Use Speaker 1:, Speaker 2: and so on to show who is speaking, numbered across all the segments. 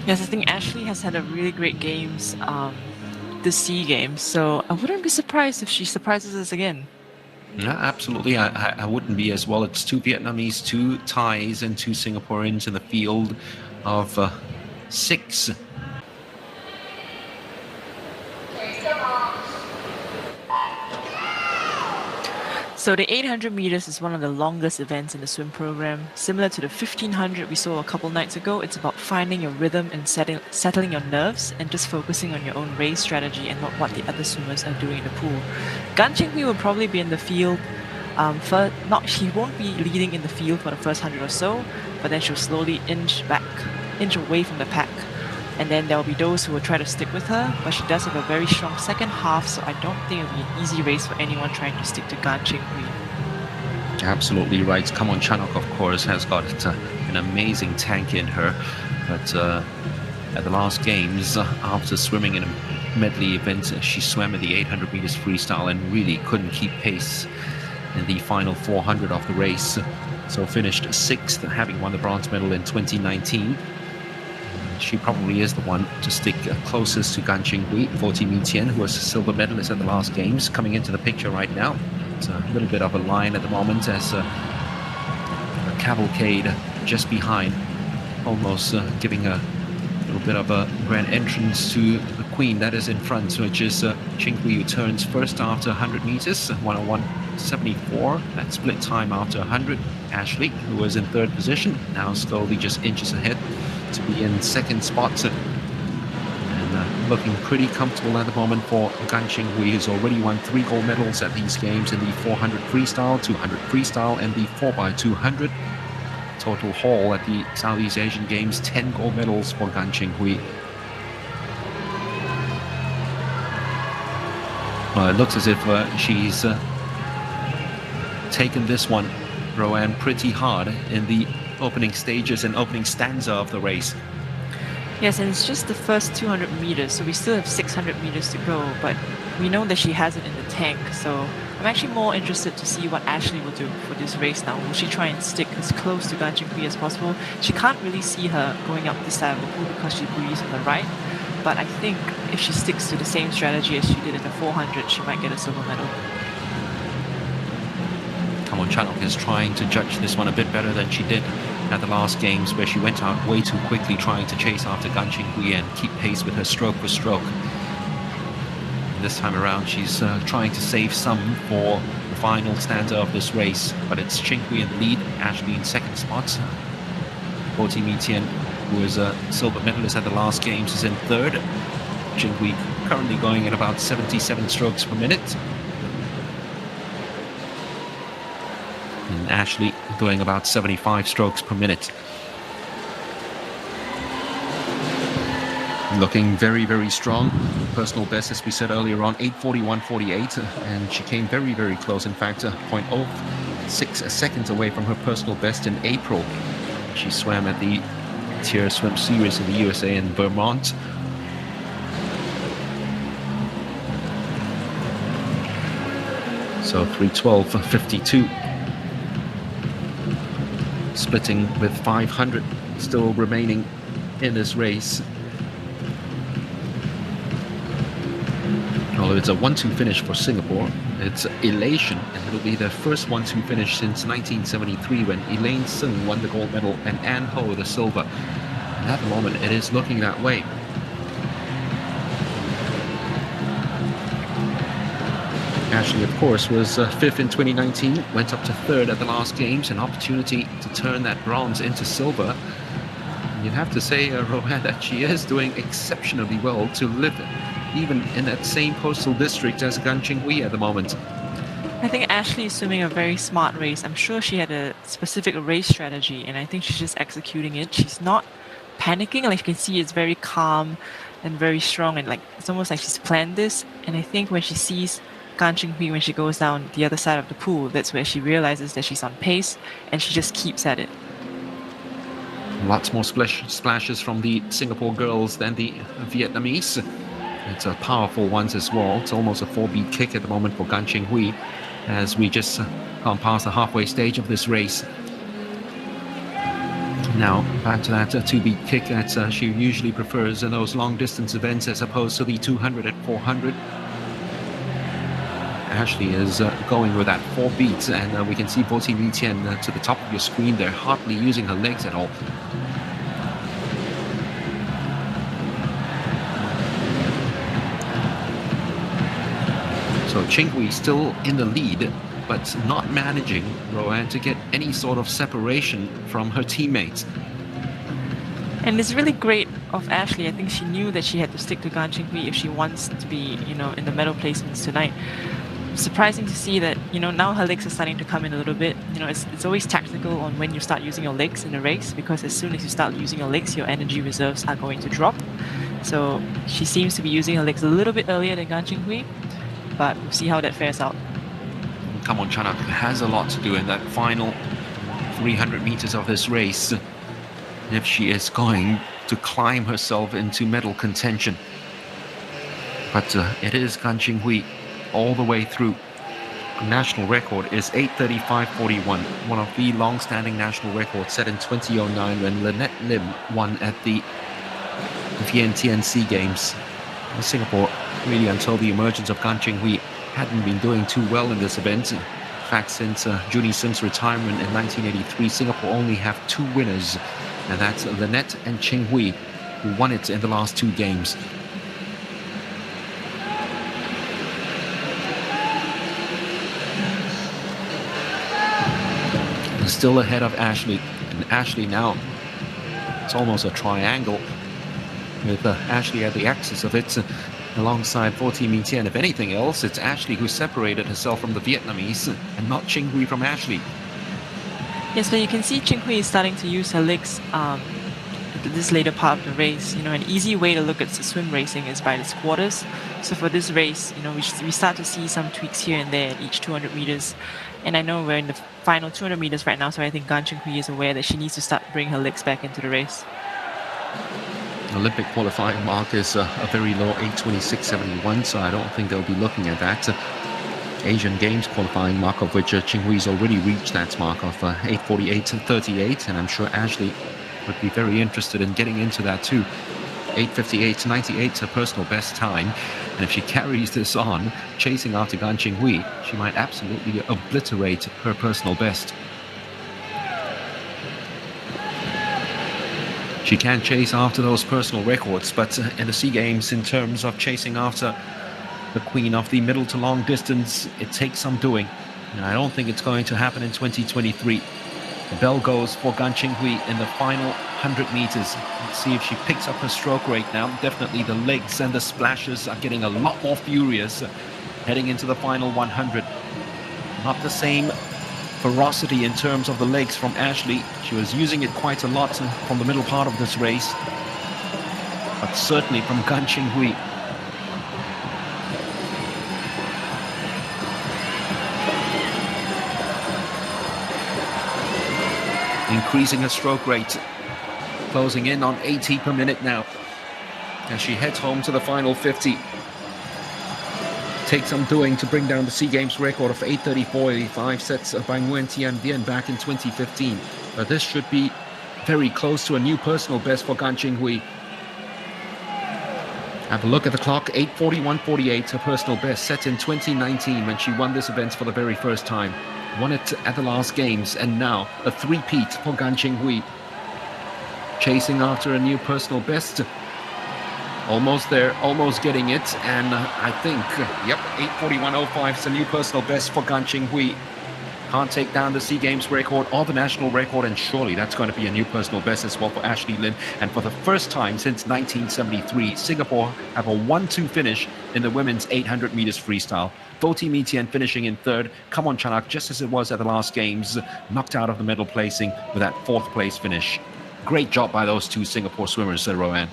Speaker 1: Yes, I think Ashley has had a really great games this SEA Games, so I wouldn't be surprised if she surprises us again.
Speaker 2: Yeah, absolutely. I wouldn't be as well. It's two Vietnamese, two Thais, and two Singaporeans in the field of six.
Speaker 1: So the 800 meters is one of the longest events in the swim program. Similar to the 1500 we saw a couple nights ago, it's about finding your rhythm and settling your nerves and just focusing on your own race strategy and not what the other swimmers are doing in the pool. Gan Ching-Hui will probably be in the field. She won't be leading in the field for the first 100 or so, but then she'll slowly inch away from the pack. And then there'll be those who will try to stick with her, but she does have a very strong second half, so I don't think it'll be an easy race for anyone trying to stick to Gan Ching-Hui.
Speaker 2: Absolutely right. Come on, Chanok, of course, has got an amazing tank in her. But at the last games, after swimming in a medley event, she swam in the 800 meters freestyle and really couldn't keep pace in the final 400 of the race. So finished 6th, having won the bronze medal in 2019. She probably is the one to stick closest to Gan Ching-Hui. Hwee Tian, who was a silver medalist at the last games, coming into the picture right now. It's a little bit of a line at the moment as a cavalcade just behind, almost giving a little bit of a grand entrance to the queen that is in front, which is Ching-Hui, who turns first after 100 meters, 101.74. That split time after 100. Ashley, who was in third position, now slowly just inches ahead to be in second spot. And looking pretty comfortable at the moment for Gan Ching-Hui, who's already won 3 gold medals at these games in the 400 freestyle, 200 freestyle, and the 4x200. Total haul at the Southeast Asian Games, 10 gold medals for Gan Ching-Hui. Well, it looks as if she's taken this one, Roanne, pretty hard in the opening stages and opening stanza of the race.
Speaker 1: Yes, and it's just the first 200 meters, so we still have 600 meters to go, but we know that she has it in the tank, so I'm actually more interested to see what Ashley will do for this race now. Will she try and stick as close to Gan Ching-Hui as possible? She can't really see her going up this side of the pool because she breathes on the right, but I think if she sticks to the same strategy as she did in the 400, she might get a silver medal.
Speaker 2: Come on, Chanok is trying to judge this one a bit better than she did at the last games, where she went out way too quickly trying to chase after Gan Ching-Hui and keep pace with her stroke for stroke. This time around, she's trying to save some for the final stanza of this race, but it's Ching-Hui in the lead, Ashley in second spot. Hwee Tian, who is a silver medalist at the last games, is in third. Ching-Hui currently going at about 77 strokes per minute. And Ashley doing about 75 strokes per minute. Looking very, very strong. Personal best, as we said earlier on, 8:41.48, and she came very, very close. In fact, 0.06 seconds away from her personal best in April. She swam at the Tier Swim Series in the USA in Vermont. So 3:12.52. Splitting with 500 still remaining in this race. Although it's a 1-2 finish for Singapore, it's elation, and it'll be their first 1-2 finish since 1973 when Elaine Sung won the gold medal and Ann Ho the silver. And at the moment, it is looking that way. Ashley, of course, was 5th in 2019, went up to 3rd at the last games, an opportunity to turn that bronze into silver. And you'd have to say, Rohan, that she is doing exceptionally well to live even in that same postal district as Gan Ching-Hui at the moment.
Speaker 1: I think Ashley is swimming a very smart race. I'm sure she had a specific race strategy, and I think she's just executing it. She's not panicking. Like you can see, it's very calm and very strong, and like it's almost like she's planned this. And I think when she sees Gan Ching-Hui, when she goes down the other side of the pool, that's where she realizes that she's on pace, and she just keeps at it.
Speaker 2: Lots more splashes from the Singapore girls than the Vietnamese. It's a powerful ones as well. It's almost a 4-beat kick at the moment for Gan Ching-Hui as we just gone past the halfway stage of this race. Now, back to that two-beat kick that she usually prefers in those long-distance events as opposed to the 200 and 400. Ashley is going with that 4 beats, and we can see Bo Tian to the top of your screen there, hardly using her legs at all. So Ching Hwee still in the lead, but not managing, Roanne, to get any sort of separation from her teammates.
Speaker 1: And it's really great of Ashley. I think she knew that she had to stick to Gan Ching Hwee if she wants to be, in the medal placements tonight. Surprising to see that, now her legs are starting to come in a little bit. It's always tactical on when you start using your legs in a race, because as soon as you start using your legs, your energy reserves are going to drop. So she seems to be using her legs a little bit earlier than Gan Ching Hwee, but we'll see how that fares out.
Speaker 2: Chanak has a lot to do in that final 300 meters of this race if she is going to climb herself into medal contention. But it is Gan Ching Hwee all the way through. The national record is 8:35.41, one of the long-standing national records set in 2009 when Lynette Lim won at the Vientiane Sea Games. In Singapore, really until the emergence of Gan Ching Hwee, hadn't been doing too well in this event. In fact, since Junie Sim's retirement in 1983, Singapore only have 2 winners, and that's Lynette and Ching Hwee, who won it in the last 2 games. Still ahead of Ashley, and Ashley now, it's almost a triangle with Ashley at the axis of it, alongside Bo Tian. If anything else, it's Ashley who separated herself from the Vietnamese and not Ching Hwee from Ashley.
Speaker 1: Yes, but you can see Ching Hwee is starting to use her legs at this later part of the race. An easy way to look at swim racing is by its quarters. So for this race, we start to see some tweaks here and there at each 200 meters. And I know we're in the final 200 meters right now, so I think Gan Ching Hwee is aware that she needs to start bringing her legs back into the race.
Speaker 2: Olympic qualifying mark is a very low 8:26.71, so I don't think they'll be looking at that. Asian Games qualifying mark, of which Ching Hwee's already reached that mark of 8:48.38, and I'm sure Ashley would be very interested in getting into that too. 8:58.98 is her personal best time, and if she carries this on, chasing after Gan Ching Hwee, she might absolutely obliterate her personal best. She can chase after those personal records, but in the SEA Games, in terms of chasing after the queen of the middle to long distance, it takes some doing. And I don't think it's going to happen in 2023. The bell goes for Gan Ching Hwee in the final 100 meters. Let's see if she picks up her stroke rate now. Definitely the legs and the splashes are getting a lot more furious heading into the final 100. Not the same ferocity in terms of the legs from Ashley. She was using it quite a lot from the middle part of this race. But certainly from Gan Ching Hwee. Increasing her stroke rate, closing in on 80 per minute now as she heads home to the final 50. Takes some doing to bring down the SEA Games record of 8:34.85 sets by Nguyen Thi Dien back in 2015. But this should be very close to a new personal best for Gan Ching Hwee. Have a look at the clock, 8:41.48, her personal best set in 2019 when she won this event for the very first time. Won it at the last games, and now a three-peat for Gan Ching Hwee. Chasing after a new personal best. Almost there, almost getting it, and I think, yep, 8:41.05 is a new personal best for Gan Ching Hwee. Can't take down the SEA Games record or the national record, and surely that's going to be a new personal best as well for Ashley Lim. And for the first time since 1973, Singapore have a 1-2 finish in the women's 800 meters freestyle. Bo Tian finishing in third. Chanak, just as it was at the last games, knocked out of the medal placing with that 4th place finish. Great job by those 2 Singapore swimmers, Roanne.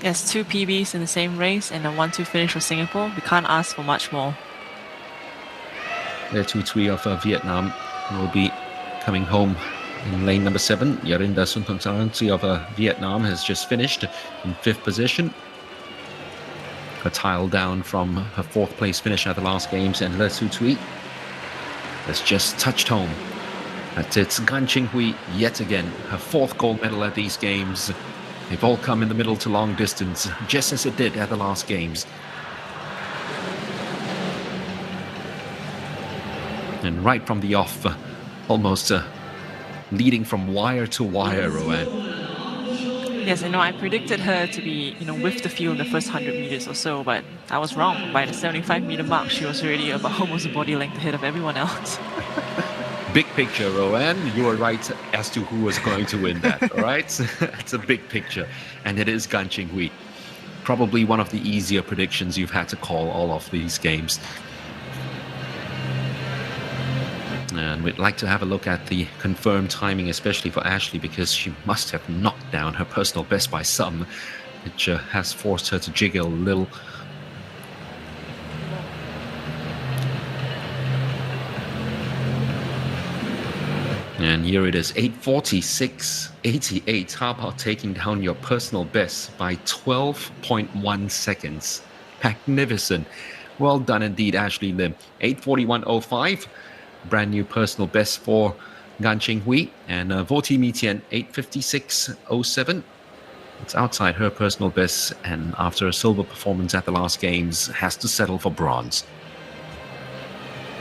Speaker 1: Yes, 2 PBs in the same race and a 1-2 finish for Singapore. We can't ask for much more.
Speaker 2: The 2-3 of Vietnam will be coming home in lane number 7. Yarinda Suntongsaransi of Vietnam has just finished in 5th position. A tile down from her 4th place finish at the last games, and Le Su Tui has just touched home. But it's Ching Hwee yet again, her 4th gold medal at these games. They've all come in the middle to long distance, just as it did at the last games. And right from the off, almost leading from wire to wire, Roanne.
Speaker 1: Yes, I know. I predicted her to be, with the field in the first 100 meters or so, but I was wrong. By the 75-meter mark, she was already about almost a body length ahead of everyone else.
Speaker 2: Big picture, Roanne. You were right as to who was going to win that, all right? It's a big picture, and it is Ching Hwee. Probably one of the easier predictions you've had to call all of these games. And we'd like to have a look at the confirmed timing, especially for Ashley, because she must have knocked down her personal best by some, which has forced her to jiggle a little. And here it is, 8:46.88. How about taking down your personal best by 12.1 seconds? Magnificent. Well done indeed, Ashley Lim. 8:41.05. Brand new personal best for Ching Hwee. And Voti Mitian, 8:56.07. It's outside her personal best, and after a silver performance at the last games, has to settle for bronze.